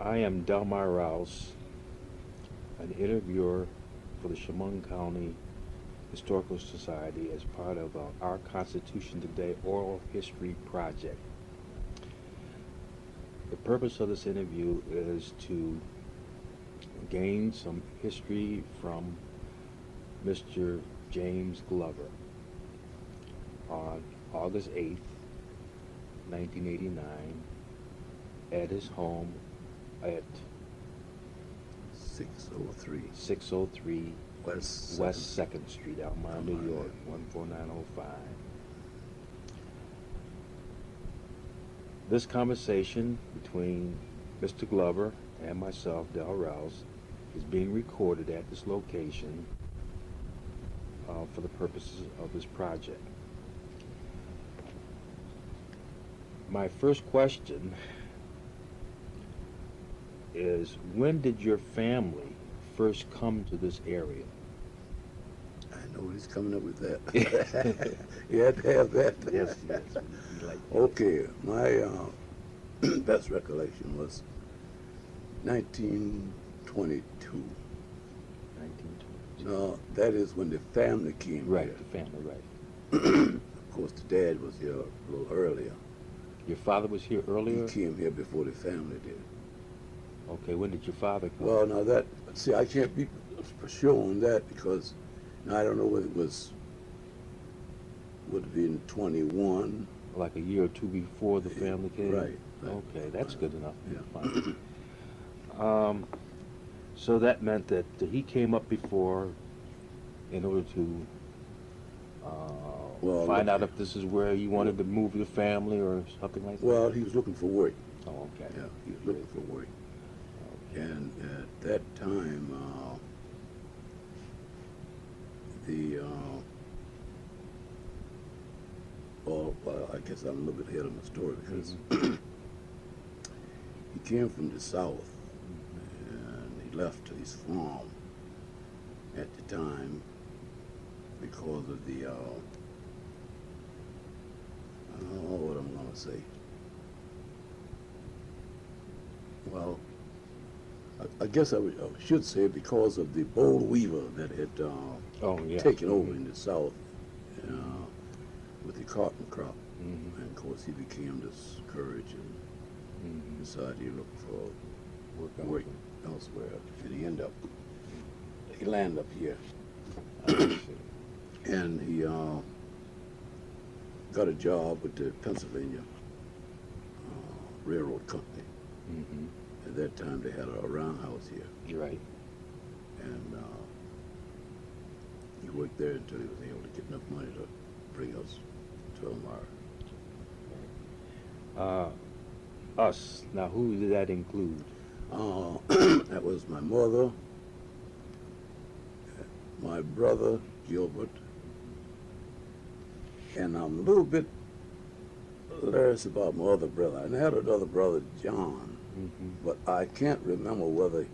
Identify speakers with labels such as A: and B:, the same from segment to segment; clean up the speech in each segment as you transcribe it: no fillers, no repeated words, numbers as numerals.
A: I am Delmar Rouse, an interviewer for the Chemung County Historical Society as part of our Constitution Today Oral History Project. The purpose of this interview is to gain some history from Mr. James Glover. On August 8th, 1989, at his home at
B: 603
A: West 2nd Street, Elmira, New York, 14905. This conversation between Mr. Glover and myself, Del Rouse, is being recorded at this location for the purposes of this project. My first question is, when did your family first come to this area?
B: I know he's coming up with that. You had to have that.
A: Yes. We like that.
B: Okay, my best recollection was 1922.
A: 1920.
B: No, that is when the family came
A: Right,
B: here.
A: the family, right.
B: Of course, the dad was here a little earlier.
A: Your father was here earlier?
B: He came here before the family did.
A: Okay, when did your father come?
B: Well, now that, see, I can't be for sure on that because now I don't know whether it would have been 21.
A: Like a year or two before the family came?
B: Right.
A: Okay, that's good enough.
B: Yeah.
A: Fine. So that meant that he came up before in order to find out if this is where you wanted to move your family or something like that?
B: Well, he was looking for work.
A: Oh, okay.
B: Yeah, he was looking for work. And at that time, well, I guess I'm a little bit ahead of my story because he came from the South and he left his farm at the time because of the, I don't know what I'm going to say. Well, I guess I should say because of the boll weevil that had taken over in the South with the cotton crop. And of course he became discouraged and decided he looked for work elsewhere. And he landed up here. And he got a job with the Pennsylvania Railroad Company. At that time, they had a roundhouse here.
A: You're right.
B: And he worked there until he was able to get enough money to bring us to Elmira.
A: Us. Now, who did that include?
B: That was my mother, my brother, Gilbert, and I'm a little bit hilarious about my other brother. And I had another brother, John. But I can't remember whether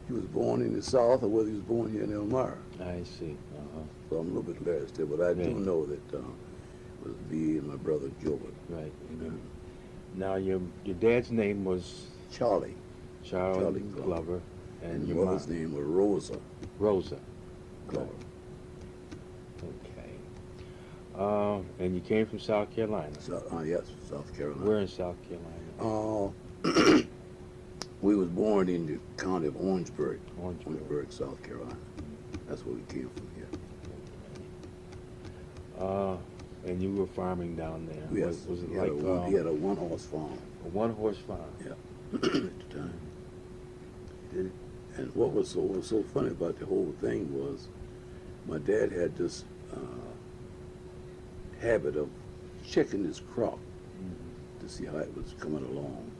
B: he was born in the South or whether he was born here in Elmira.
A: I see.
B: So I'm a little bit hilarious there, but I do know that it was me and my brother Gilbert.
A: Right. Now, your dad's name was
B: Charlie
A: Glover.
B: And your mother's name was Rosa.
A: Rosa
B: Glover.
A: Okay. And you came from South Carolina?
B: Yes, South Carolina.
A: Where in South Carolina?
B: We was born in the county of Orangeburg, South Carolina. That's where we came from here.
A: And you were farming down there?
B: Yes,
A: Was it
B: he had a one-horse farm.
A: A one-horse farm?
B: Yeah, at the time. And what was so funny about the whole thing was my dad had this habit of checking his crop to see how it was coming along.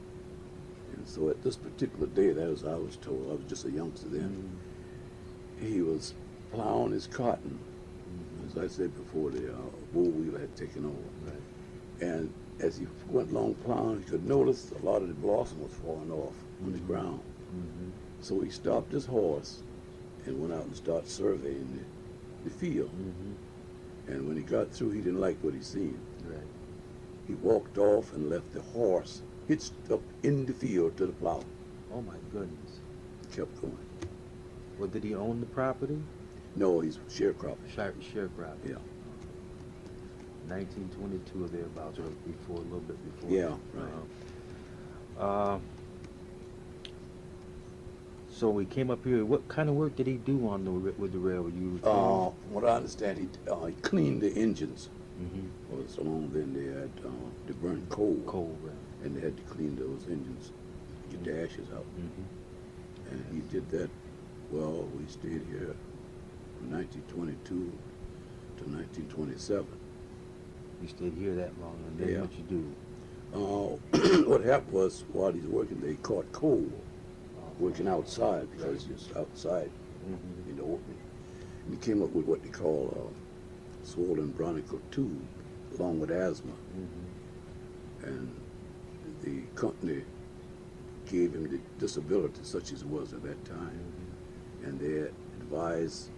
B: And so at this particular day, that was I was told, I was just a youngster then, he was plowing his cotton, as I said before, the boll weevil had taken over.
A: Right.
B: And as he went along plowing, he could notice a lot of the blossom was falling off on the ground. So he stopped his horse and went out and started surveying the field. And when he got through, he didn't like what he seen.
A: Right.
B: He walked off and left the horse hitched up in the field to the plow.
A: Oh my goodness.
B: Kept going.
A: Well, did he own the property?
B: No, he's sharecropping.
A: Sharecropping.
B: Yeah.
A: 1922 or thereabouts, or before, a little bit before.
B: Yeah, right.
A: So we came up here. What kind of work did he do on with the railroad?
B: What I understand, he cleaned the engines.
A: Mm-hmm.
B: Was along then they had to burn coal.
A: Coal, right.
B: And they had to clean those engines, get the ashes out.
A: Mm-hmm.
B: And he did that. Well, we stayed here from 1922 to 1927.
A: You stayed here that long, and then what you
B: do? What happened was, while he's working, they caught coal working outside, because he's outside in the opening. And he came up with what they call swollen bronchial tube, along with asthma. And the company gave him the disability, such as it was at that time. And they advised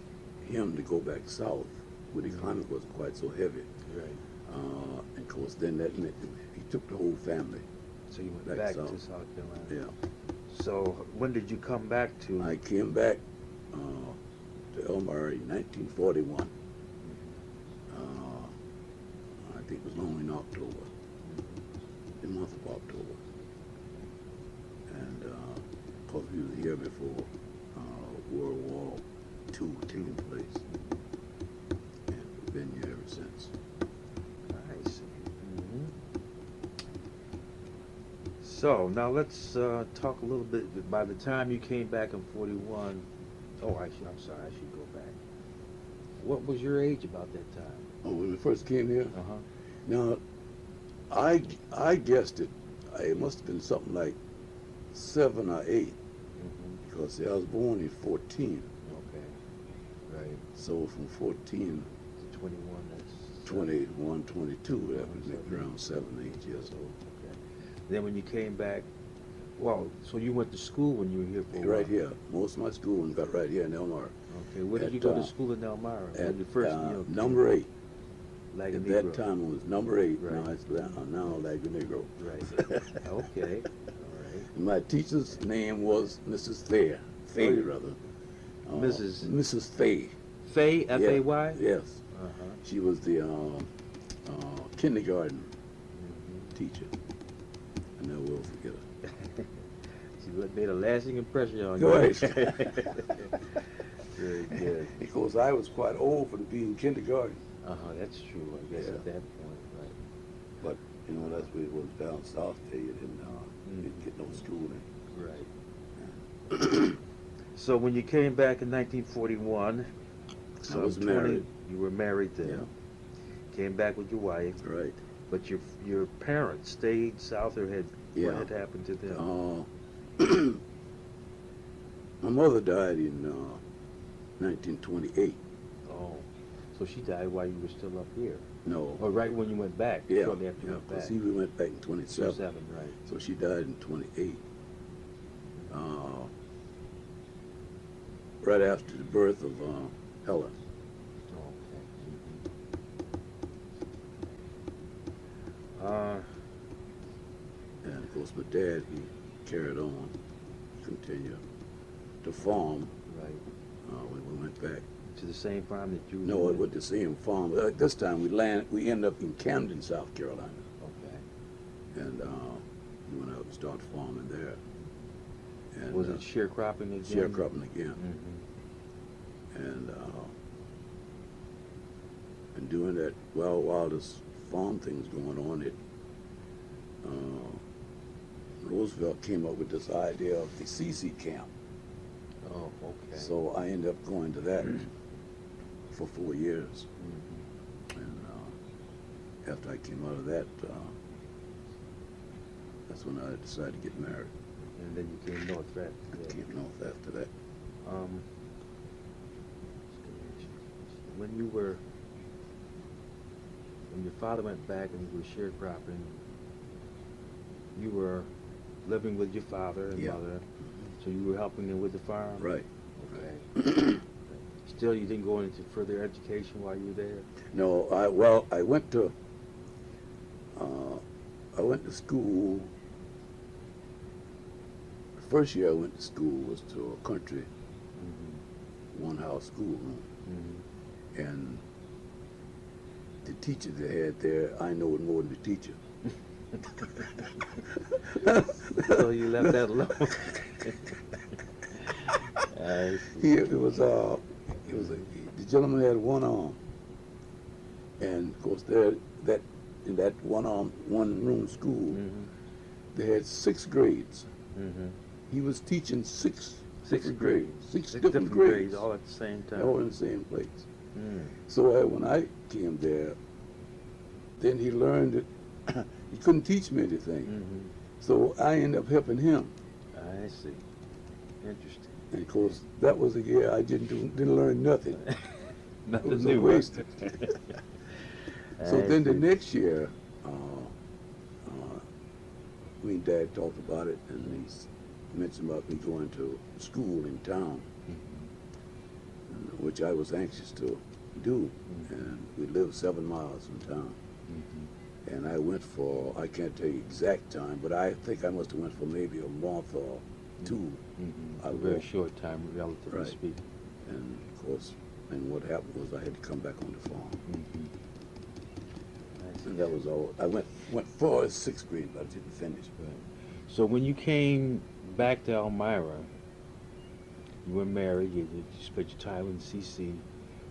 B: him to go back south, where the climate wasn't quite so heavy.
A: Right.
B: And of course, then that meant he took the whole family.
A: So you went back to South Carolina.
B: Yeah.
A: So when did you come back to?
B: I came back to Elmira in 1941. I think it was only in October, the month of October. And of course, we was here before World War II taking place. And we've been here ever since.
A: I see. So now let's talk a little bit. By the time you came back in '41, I'm sorry, I should go back. What was your age about that time?
B: Oh, when we first came here?
A: Uh-huh.
B: Now, I guessed it. It must have been something like 7 or 8, because see, I was born in 14.
A: Okay. Right.
B: So from 14
A: to 21, that's
B: 21, 22, that would make around 7, 8 years old.
A: Okay. Then when you came back, well, so you went to school when you were here for a while?
B: Right here. Most of my schooling got right here in Elmira.
A: Okay. Where did you go to school in Elmira?
B: At
A: the first,
B: number 8.
A: Lago
B: At
A: Negro.
B: that time it was number 8.
A: Right.
B: Now it's now Lago Negro.
A: Right. Okay. All right.
B: My teacher's name was Mrs. Faye. Faye, rather. Mrs. Faye.
A: Faye, F-A-Y?
B: Yes.
A: Uh-huh.
B: She was the kindergarten teacher. I never will forget her.
A: She made a lasting impression on
B: Go
A: you.
B: ahead.
A: Very good.
B: Because I was quite old for to be in kindergarten.
A: That's true, I guess, at that point, right.
B: But, that's where it was down south there. You didn't get no schooling.
A: Right. So when you came back in 1941,
B: I was married.
A: You were married then.
B: Yeah.
A: Came back with your wife.
B: Right.
A: But your parents stayed south, or what had happened to them?
B: My mother died in 1928.
A: Oh, so she died while you were still up here?
B: No.
A: Or right when you went back?
B: Yeah.
A: Shortly after you went back.
B: See, we went back in 27.
A: 27, right.
B: So she died in 28. Right after the birth of Helen.
A: Okay.
B: And of course, my dad, he carried on, continued to farm.
A: Right.
B: When we went back.
A: To the same farm that you?
B: No, it was the same farm. This time we ended up in Camden, South Carolina.
A: Okay.
B: And we went out and started farming there. And,
A: was it sharecropping again?
B: Sharecropping again. And doing that, while this farm thing's going on, Roosevelt came up with this idea of the CC camp.
A: Oh, okay.
B: So I ended up going to that for 4 years. And after I came out of that, that's when I decided to get married.
A: And then you came north after that?
B: I came north after that.
A: When your father went back and you were sharecropping, you were living with your father and mother, so you were helping them with the farm?
B: Right.
A: Okay. Still, you didn't go into further education while you were there?
B: No, I went to school first year I went to school was to a country
A: Mm-hmm.
B: one-house schoolroom,
A: Mm-hmm.
B: and the teacher they had there, I know it more than the teacher.
A: So you left that alone. I see.
B: The gentleman had one arm, and of course that in that one room school,
A: Mm-hmm.
B: they had 6 grades.
A: Mm-hmm.
B: He was teaching six
A: Sixth
B: different
A: grade.
B: grades, six different grades,
A: all at the same time.
B: all in the same place.
A: Mm.
B: So when I came there, then he learned that he couldn't teach me anything.
A: Mm-hmm.
B: So I ended up helping him.
A: I see. Interesting.
B: And of course, that was a year I didn't learn nothing.
A: Nothing
B: It was
A: new.
B: a waste. So
A: I
B: then the
A: see.
B: next year, me and Dad talked about it, and he mentioned about me going to school in town,
A: Mm-hmm.
B: which I was anxious to do.
A: Mm-hmm.
B: And we lived 7 miles from town.
A: Mm-hmm.
B: And I went for, I can't tell you exact time, but I think I must have went for maybe a month or 2.
A: Mm-hmm.
B: I
A: A very
B: walked.
A: short time, relatively
B: Right.
A: speaking.
B: And of course, and what happened was I had to come back on the farm.
A: Mm-hmm. I see.
B: And that was all. I went for 6th grade, but I didn't finish.
A: Right. So when you came back to Elmira, you were married, you spent your time in CC.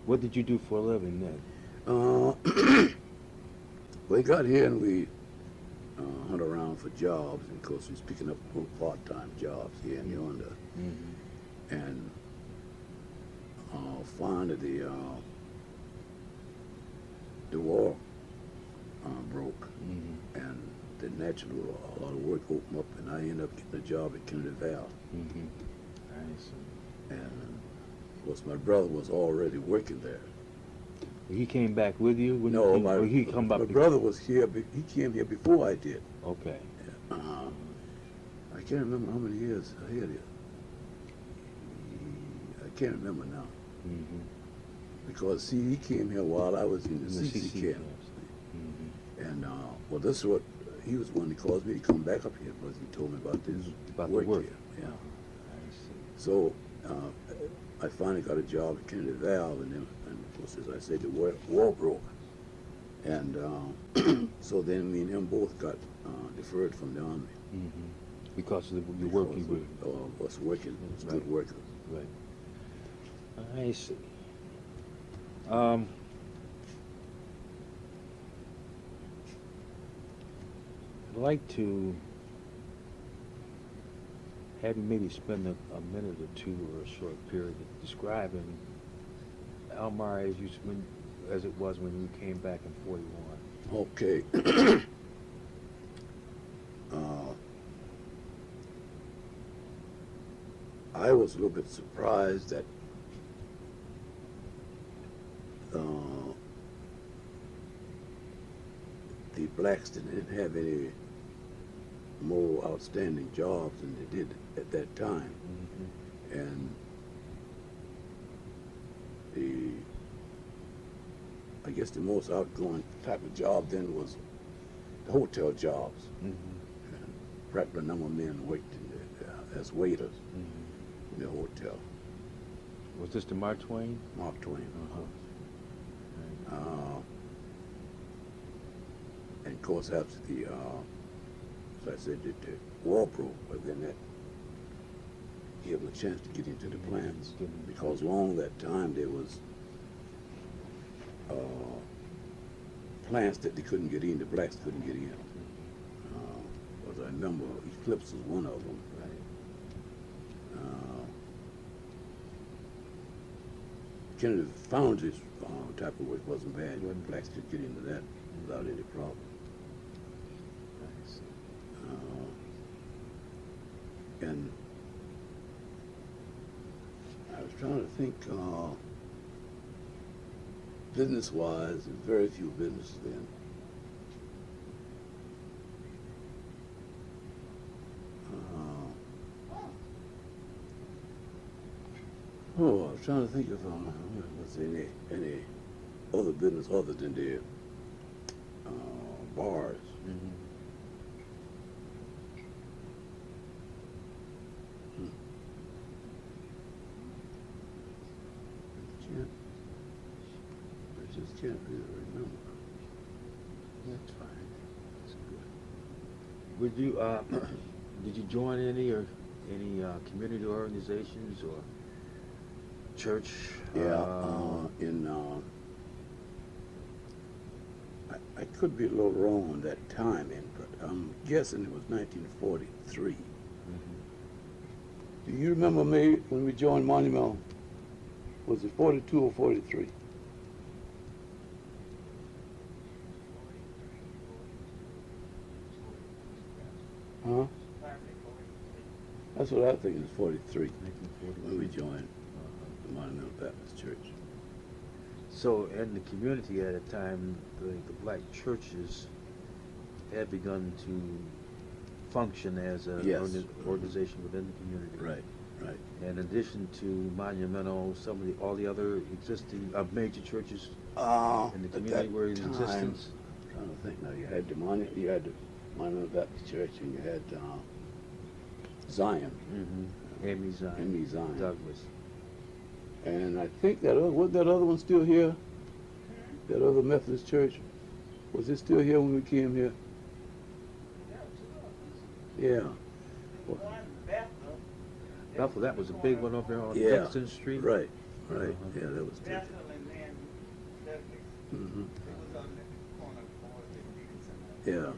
A: What did you do for a living then?
B: We got here and we hunt around for jobs, and of course we was picking up part-time jobs here and yonder.
A: Mm-hmm.
B: And finally the war broke,
A: Mm-hmm.
B: and then naturally a lot of work opened up, and I ended up getting a job at Kennedy Valley.
A: Mm-hmm. I see.
B: And of course my brother was already working there.
A: He came back with you? When
B: No,
A: you came, or he come back?
B: my brother was here. He came here before I did.
A: Okay.
B: I can't remember how many years I had it. I can't remember now.
A: Mm-hmm.
B: Because, see, he came here while I was in the CC camp.
A: camps. Mm-hmm.
B: And, well, this is what, he was one that caused me to come back up here, because he told me about this
A: About
B: work
A: the work.
B: here. Yeah.
A: I see.
B: So, I finally got a job at Kennedy Valley, and then, and of course, as I said, the war broke. And so then me and him both got deferred from the Army.
A: Mm-hmm. Because of the work you were.
B: Was working, was
A: Right.
B: good workers.
A: Right. I see. I'd like to have you maybe spend a minute or two or a short period describing Elmira as it was when you came back in '41.
B: Okay. I was a little bit surprised that the blacks didn't have any more outstanding jobs than they did at that time.
A: Mm-hmm.
B: And I guess the most outgoing type of job then was the hotel jobs.
A: Mm-hmm.
B: And practically a number of men worked as waiters
A: Mm-hmm.
B: in the hotel.
A: Was this the Mark Twain?
B: Mark Twain.
A: Right.
B: And of course, after the, as I said, the war broke, but then that gave them a chance to get into the plants. Because along that time there was plants that they couldn't get in, the blacks couldn't get in. Because I remember Eclipse was one of them.
A: Right.
B: Kennedy Foundry's type of work wasn't bad. Blacks could get into that without any problem.
A: Nice.
B: And I was trying to think, business-wise, there's very few businesses then. I was trying to think if was any other business other than the bars.
A: Mm-hmm.
B: can't really remember.
A: That's fine. That's good. Would you, did you join any community organizations or church?
B: Yeah, I could be a little wrong on that timing, but I'm guessing it was 1943. Do you remember me when we joined Monumental? Was it 42 or 43? Huh? That's what I think, it was 43 when we joined the Monumental Baptist Church.
A: So in the community at the time, the black churches had begun to function as an
B: Yes.
A: Organization within the community.
B: Right, right.
A: In addition to Monumental, all the other existing major churches in the community were in existence.
B: I'm trying to think now. You had the Monumental Baptist Church, and you had Zion.
A: Amy Zion. Douglas.
B: And I think was that other one still here? That other Methodist church? Was it still here when we came here? Yeah.
A: Bethel, that was a big one up there on Dixon Street.
B: Right, right. Yeah, that was Dixon. Yeah.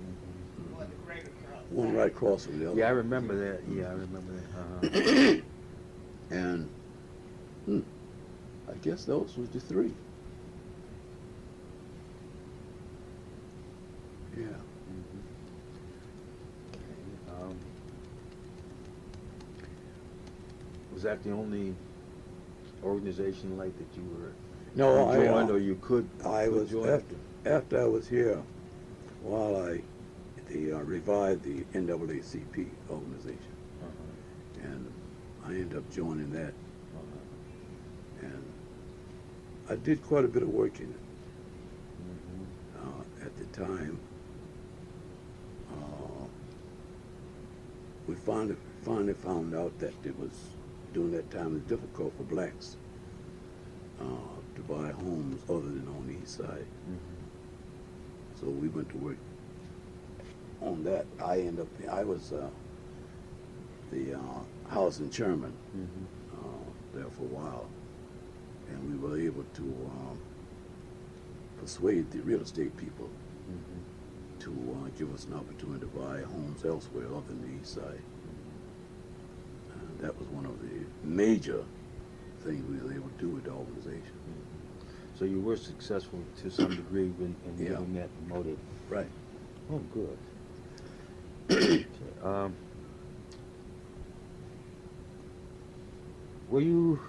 B: One right across from the other.
A: Yeah, I remember that. Yeah, I remember that.
B: And I guess those was the three. Yeah.
A: Was that the only organization like that you were
B: joined,
A: or you could?
B: I was
A: join?
B: After I was here, while they revived the NAACP organization, and I ended up joining that, and I did quite a bit of work in it. At the time, we finally found out that it was, during that time, it was difficult for blacks to buy homes other than on the east side. So we went to work on that. I was the housing chairman there for a while, and we were able to persuade the real estate people to give us an opportunity to buy homes elsewhere other than the east side. That was one of the major things we were able to do with the organization.
A: So you were successful to some degree in getting that promoted.
B: Right.
A: Oh, good. Were you,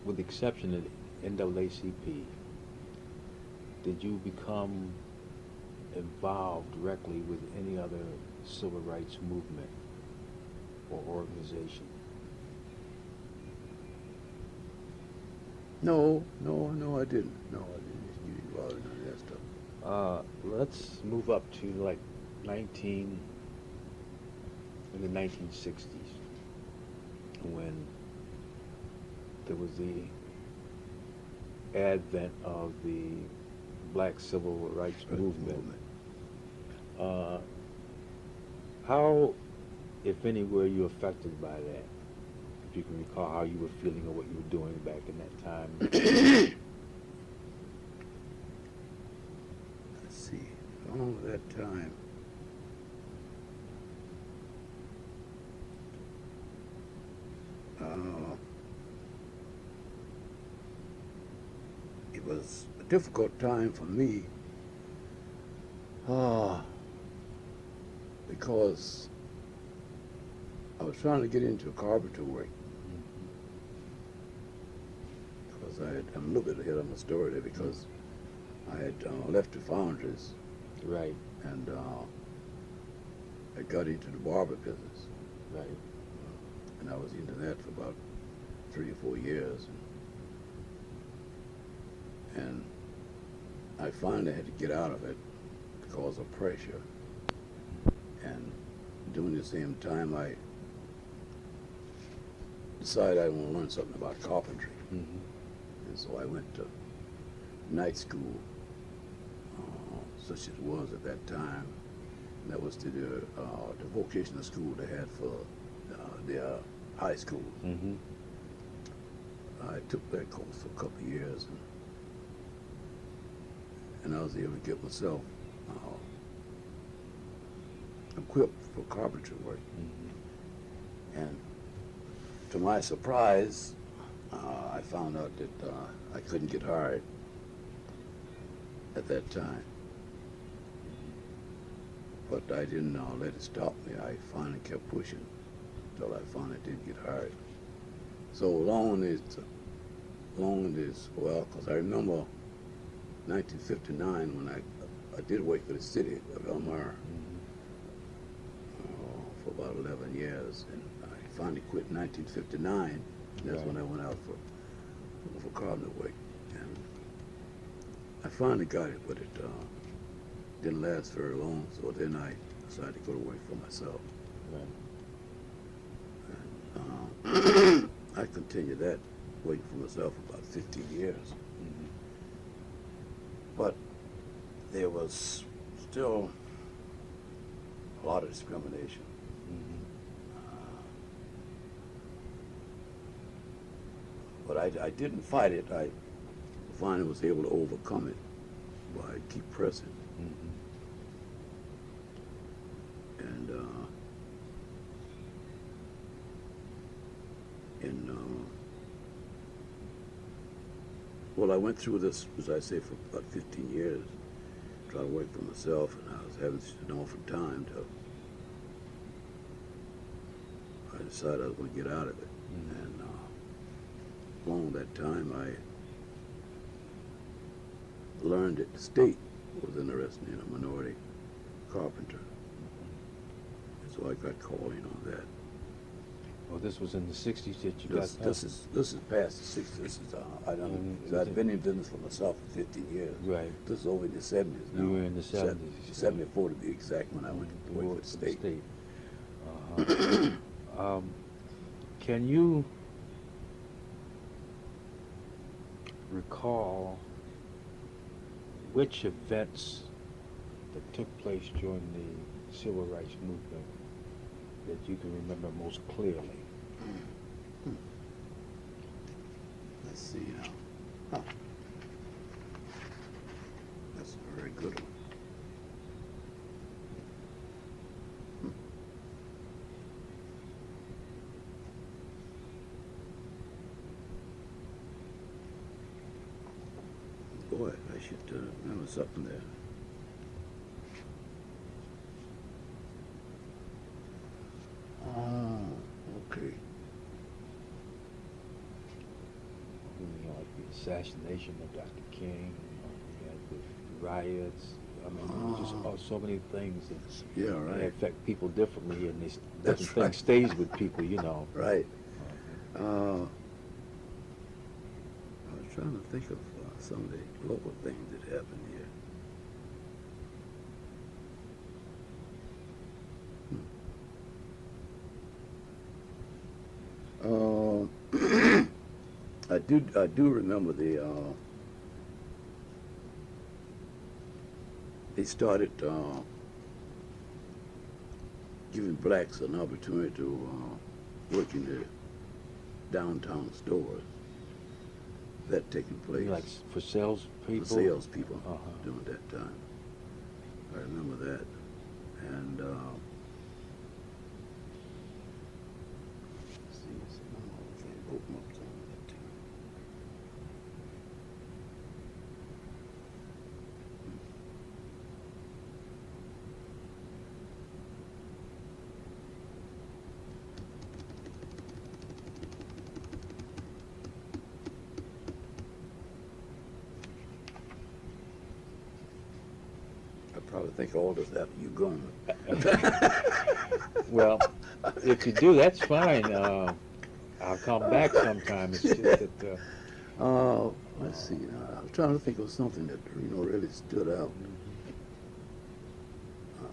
A: with the exception of the NAACP, did you become involved directly with any other civil rights movement or organization?
B: No, I didn't. No, I didn't get involved in none of that stuff.
A: Let's move up to like in the 1960s, when there was the advent of the black civil rights movement. How, if any, were you affected by that? If you can recall how you were feeling or what you were doing back in that time.
B: Let's see. All that time. It was a difficult time for me because I was trying to get into carpenter work. Because I'm a little bit ahead of my story there, because I had left the foundries.
A: Right.
B: And I got into the barber business.
A: Right.
B: And I was into that for about 3 or 4 years. And I finally had to get out of it because of pressure. And during the same time, I decided I want to learn something about carpentry. And so I went to night school, such as it was at that time. And that was the vocational school they had for their high school.
A: Mm-hmm.
B: I took that course for a couple of years, and I was able to get myself equipped for carpentry work.
A: Mm-hmm.
B: And to my surprise, I found out that I couldn't get hired at that time. But I didn't let it stop me. I finally kept pushing until I finally did get hired. So long as, well, because I remember 1959 when I did work for the city of Elmira for about 11 years, and I finally quit in 1959. That's when I went out for carpenter work, and I finally got it, but it didn't last very long. So then I decided to go to work for myself.
A: Right.
B: And, I continued that working for myself for about 15 years.
A: Mm-hmm.
B: But there was still a lot of discrimination.
A: Mm-hmm.
B: But I didn't fight it. I finally was able to overcome it by keep pressing.
A: Mm-hmm.
B: And well, I went through this, as I say, for about 15 years, trying to work for myself, and I was having an awful time till I decided I was going to get out of it.
A: Mm-hmm.
B: And along that time, I learned that the state was interested in a minority carpenter. And so I got called in on that.
A: Well, this was in the 60s that you got
B: This is past the 60s. This is I've been in business for myself for 15 years.
A: Right.
B: This is over in the 70s now.
A: You were in the 70s.
B: 74 to be exact, when I went to work for the state.
A: Can you recall which events that took place during the civil rights movement that you can remember most clearly?
B: Let's see now. Huh. That's a very good one. Boy, I should remember something there. Oh, okay.
A: You know, like the assassination of Dr. King, you had the riots. I mean, just so many things that
B: Yeah, right.
A: they affect people differently, and
B: That's
A: different
B: right.
A: things stays with people, you know.
B: Right. I was trying to think of some of the local things that happened here. I do remember they started giving blacks an opportunity to work in the downtown stores. That taking place.
A: Like for salespeople?
B: For salespeople
A: Uh-huh.
B: during that time. I remember that. And let's see, I wrote them up some of that too. I probably think all this after you gone.
A: Well, if you do, that's fine. I'll come back sometime. It's just that,
B: Let's see. I was trying to think of something that really stood out. I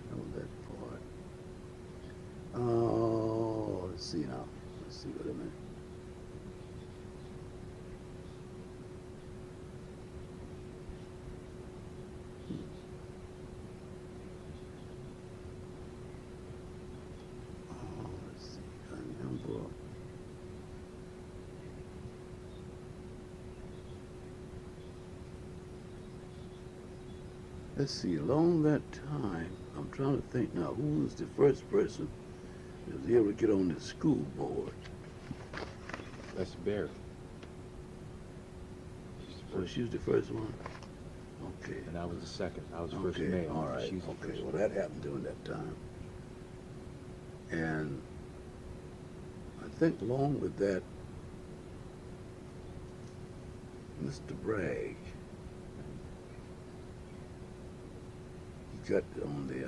B: know that part. Oh, let's see now. Let's see. Wait a minute. let's see, along that time, I'm trying to think now, who was the first person that was able to get on the school board?
A: That's Barry.
B: She was the first one? Okay.
A: And I was the second. I was the first
B: Okay,
A: male.
B: all right.
A: She's the
B: Okay,
A: first
B: well,
A: one.
B: that happened during that time. And I think along with that, Mr. Bragg, he got on the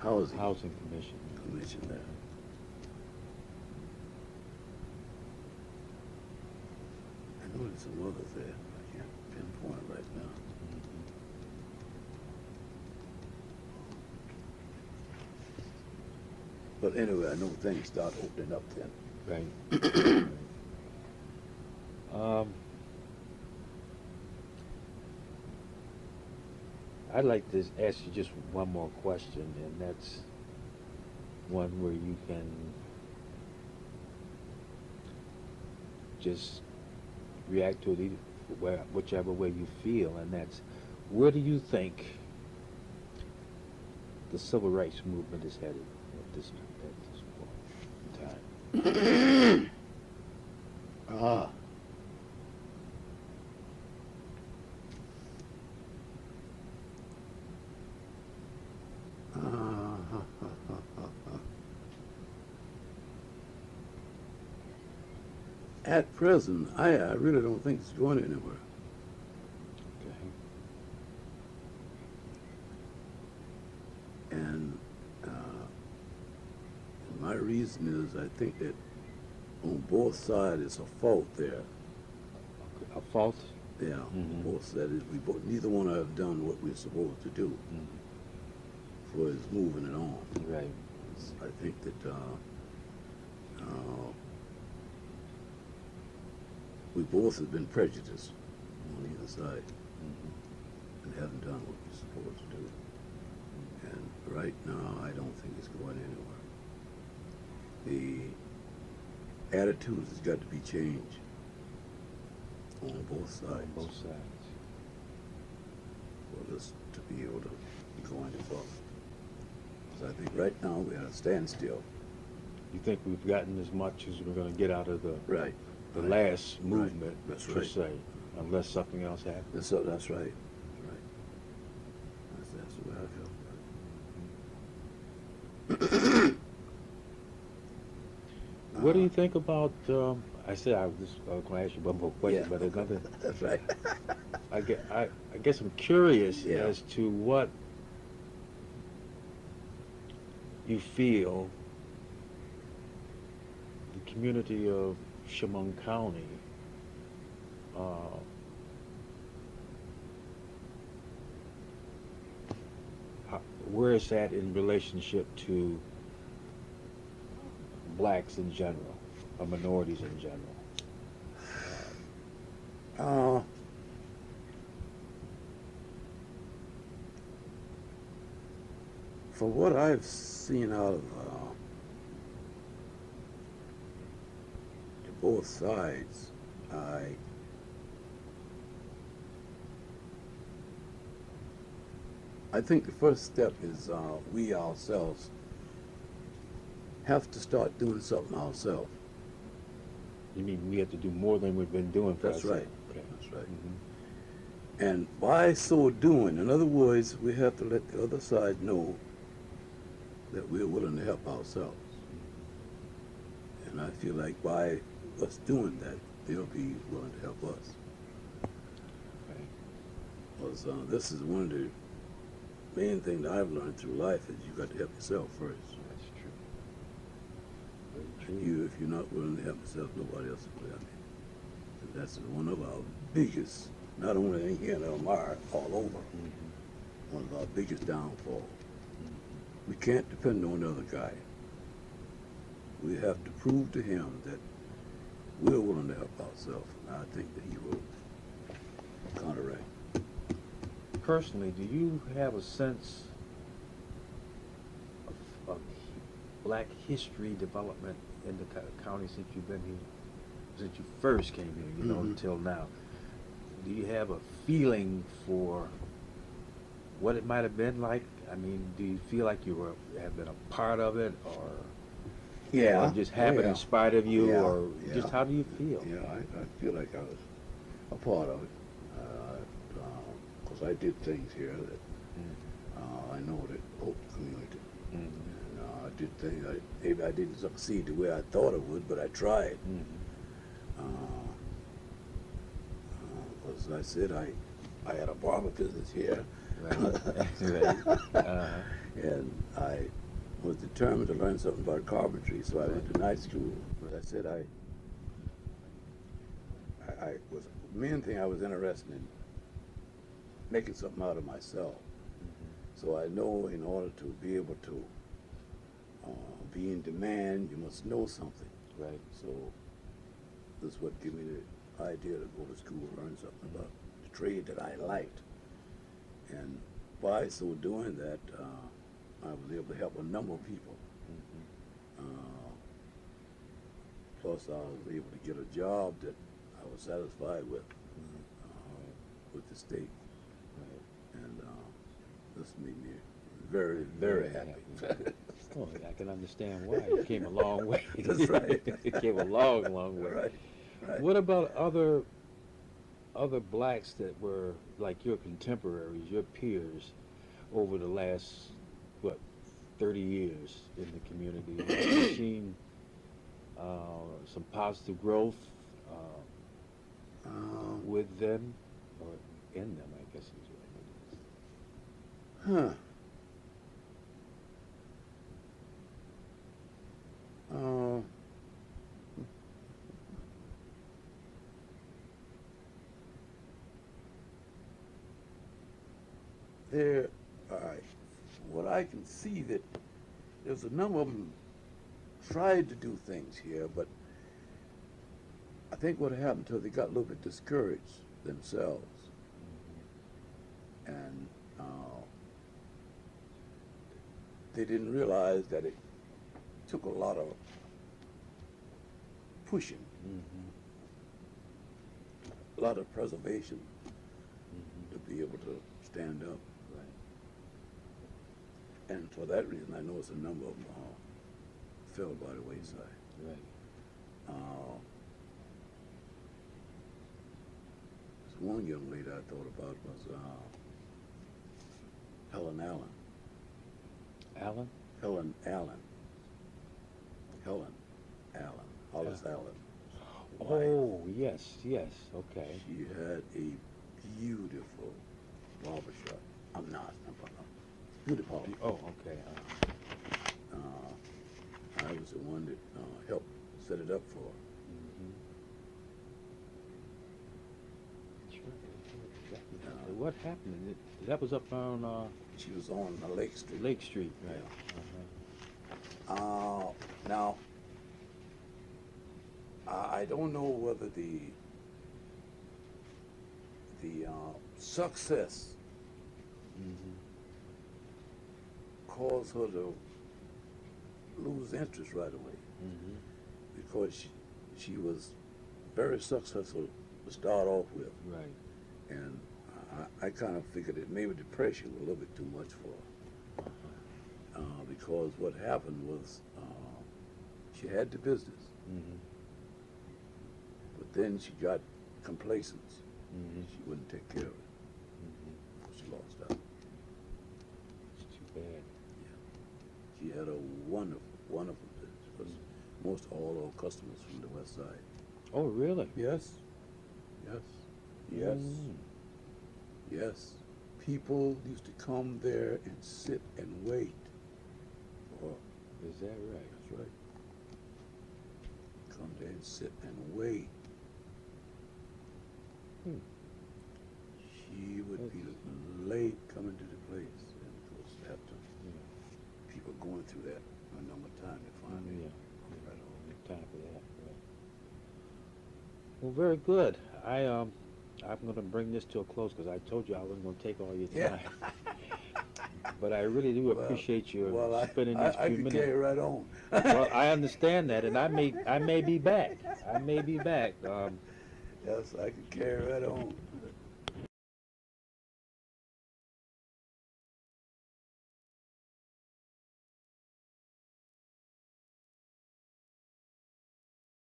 A: Housing
B: commission there. I know there's some others there. I can't pinpoint right now. But anyway, I know things start opening up then.
A: Right. I'd like to ask you just one more question, and that's one where you can just react to it whichever way you feel, and that's, where do you think the civil rights movement is headed at this point in time?
B: Ah. At present, I really don't think it's going anywhere.
A: Okay.
B: And my reason is I think that on both sides it's a fault there.
A: A fault?
B: Yeah,
A: Mhm.
B: both sides. Neither one have done what we're supposed to do for us moving it on.
A: Right.
B: I think that we both have been prejudiced on either side and haven't done what we're supposed to do. And right now, I don't think it's going anywhere. The attitudes has got to be changed on both sides
A: On both sides.
B: for us to be able to be going forward. So I think right now we're at a standstill.
A: You think we've gotten as much as we're going to get out of the
B: Right.
A: the last movement,
B: That's
A: per
B: right.
A: se, unless something else happens?
B: That's right. That's right. That's the way I feel.
A: What do you think about? I said I was going to ask you one more question,
B: Yeah.
A: but another.
B: That's right.
A: I guess I'm curious
B: Yeah.
A: as to what you feel the community of Chemung County where it's at in relationship to blacks in general, or minorities in general.
B: For what I've seen out of both sides, I think the first step is we ourselves have to start doing something ourselves.
A: You mean we have to do more than we've been doing for
B: That's
A: ourselves?
B: right.
A: Okay.
B: That's right.
A: Mm-hmm.
B: And by so doing, in other words, we have to let the other side know that we're willing to help ourselves. And I feel like by us doing that, they'll be willing to help us.
A: Okay.
B: Because this is one of the main things that I've learned through life is you got to help yourself first.
A: That's true. Very true.
B: If you're not willing to help yourself, nobody else will help you. And that's one of our biggest, not only here in Elmira, all over, one of our biggest downfalls. We can't depend on another guy. We have to prove to him that we're willing to help ourselves, and I think that he will counteract.
A: Personally, do you have a sense of black history development in the county since you've been here, since you first came here, you know, until now? Do you have a feeling for what it might have been like? I mean, do you feel like have been a part of it, or
B: Yeah.
A: it just
B: Oh
A: happened in
B: yeah.
A: spite of you,
B: Yeah.
A: or
B: Yeah.
A: just how do you feel?
B: Yeah. I feel like I was a part of it. Because I did things here that I know that helped the community.
A: Mm-hmm.
B: And I did things, maybe I didn't succeed the way I thought I would, but I tried. Because I said I had a barber business here.
A: Right. Right. Uh-huh.
B: And I was determined to learn something about carpentry, so I went to night school. But I said I was, main thing I was interested in making something out of myself. So I know in order to be able to be in demand, you must know something.
A: Right.
B: So this is what gave me the idea to go to school, learn something about the trade that I liked. And by so doing that, I was able to help a number of people. Plus, I was able to get a job that I was satisfied with the state.
A: Right.
B: And this made me very, very happy.
A: Oh, I can understand why. You came a long way.
B: That's right.
A: You came a long, long way.
B: Right, right.
A: What about other blacks that were like your contemporaries, your peers, over the last, what, 30 years in the community? Have you seen some positive growth with them, or in them, I guess is what it is.
B: Huh. Uh, there, what I can see that there's a number of them tried to do things here, but I think what happened to them, they got a little bit discouraged themselves. And they didn't realize that it took a lot of pushing, a lot of preservation to be able to stand up.
A: Right.
B: And for that reason, I noticed a number of them fell by the wayside.
A: Right.
B: There's one young lady I thought about was Helen Allen.
A: Alan?
B: Helen Allen. Helen Allen. Hollis Allen.
A: Oh, yes, yes, okay.
B: She had a beautiful barbershop. I'm not. Beauty parlor.
A: Oh, okay.
B: I was the one that helped set it up for her.
A: Sure. What happened? That was up on
B: She was on Lake Street.
A: Lake Street, right?
B: Yeah. Now, I don't know whether the success caused her to lose interest right away, because she was very successful to start off with.
A: Right.
B: And I kind of figured that maybe depression was a little bit too much for her. Because what happened was she had the business, but then she got complacent. She wouldn't take care of it. She lost out.
A: It's too bad.
B: She had a wonderful, wonderful business. Because most all our customers from the west side.
A: Oh, really?
B: Yes. Yes. Yes. Yes. People used to come there and sit and wait for her.
A: Is that right?
B: That's right. Come there and sit and wait. She would be late coming to the place, and of course after people going through that a number of times to find it.
A: Right on. Time for that. Right. Well, very good. I'm going to bring this to a close because I told you I wasn't going to take all your time. But I really do appreciate you spending these few
B: I can
A: minutes.
B: carry right on.
A: Well, I understand that, and I may be back. I may be back.
B: Yes, I can carry right on.